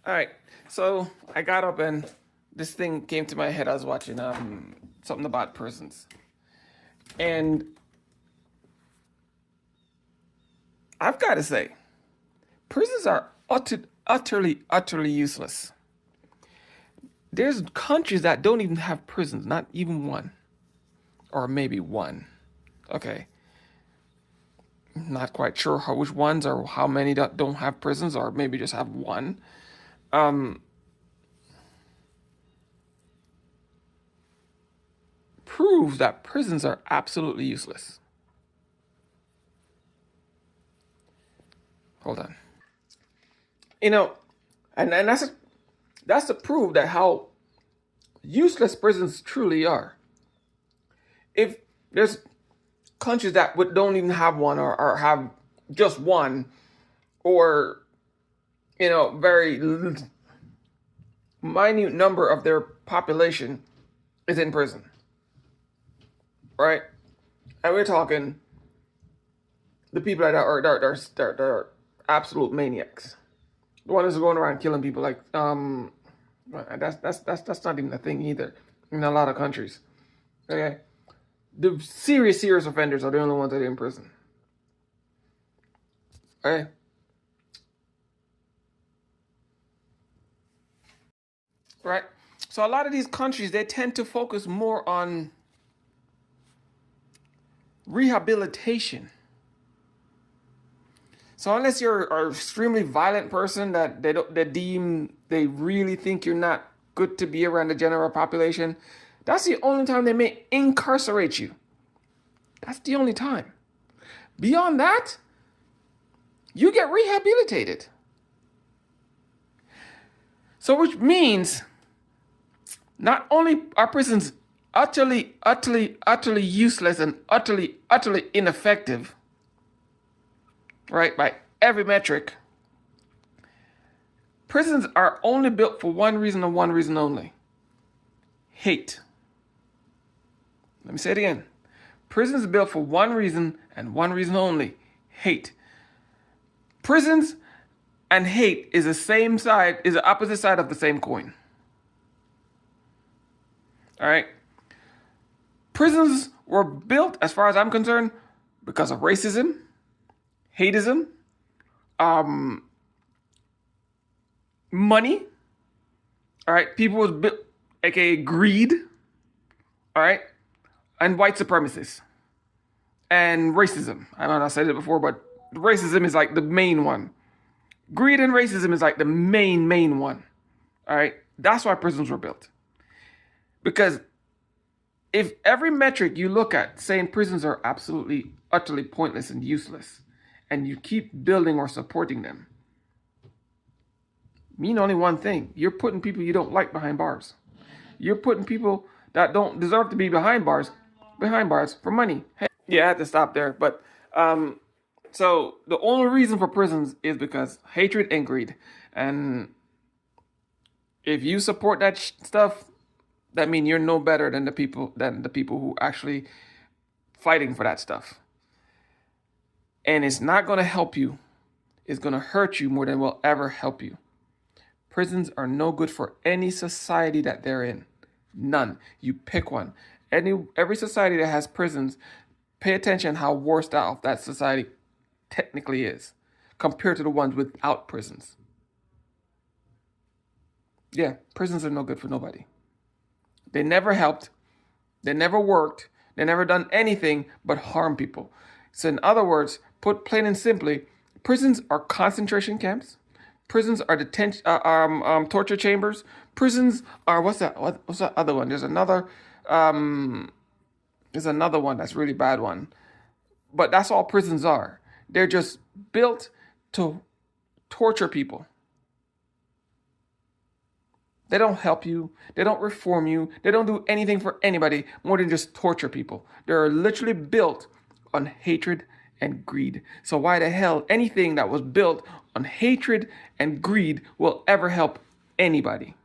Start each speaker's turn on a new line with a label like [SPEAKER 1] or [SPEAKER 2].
[SPEAKER 1] All right. So I got up and this thing came to my head. I was watching something about prisons, and I've got to say, prisons are utterly useless. There's countries that don't even have prisons, not even one, or maybe one. Okay, not quite sure which ones or how many that don't have prisons, or maybe just have one. Um, Proves that prisons are absolutely useless. Hold on. You know, and that's to prove that how useless prisons truly are. If there's countries that don't even have one or have just one, or very minute number of their population is in prison, right? And we're talking the people that are absolute maniacs, the ones who are going around killing people. Like that's not even a thing either in a lot of countries. Okay, the serious offenders are the only ones that are in prison. Okay. Right. So a lot of these countries, they tend to focus more on rehabilitation. So unless you're an extremely violent person that they really think you're not good to be around the general population, that's the only time they may incarcerate you. That's the only time. Beyond that, you get rehabilitated. So which means not only are prisons utterly useless and utterly ineffective, right, by every metric, prisons are only built for one reason and one reason only: hate. Let me say it again. Prisons are built for one reason and one reason only: hate. Prisons and hate is the opposite side of the same coin. All right. Prisons were built, as far as I'm concerned, because of racism, hateism, money. All right. People was built, aka greed. All right. And white supremacists and racism. I don't know, I said it before, but racism is like the main one. Greed and racism is like the main one. All right. That's why prisons were built. Because if every metric you look at saying prisons are absolutely, utterly pointless and useless, and you keep building or supporting them, mean only one thing: you're putting people you don't like behind bars. You're putting people that don't deserve to be behind bars for money. Hey, yeah, I had to stop there. But so the only reason for prisons is because hatred and greed. And if you support that stuff, that means you're no better than the people who actually fighting for that stuff. And it's not going to help you. It's going to hurt you more than it will ever help you. Prisons are no good for any society that they're in. None. You pick one. Every society that has prisons, pay attention how worse off that society technically is compared to the ones without prisons. Yeah, prisons are no good for nobody. They never helped. They never worked. They never done anything but harm people. So in other words, put plain and simply, prisons are concentration camps. Prisons are torture chambers. Prisons are what's that other one? There's another one that's a really bad one. But that's all prisons are. They're just built to torture people. They don't help you. They don't reform you. They don't do anything for anybody more than just torture people. They're literally built on hatred and greed. So why the hell anything that was built on hatred and greed will ever help anybody?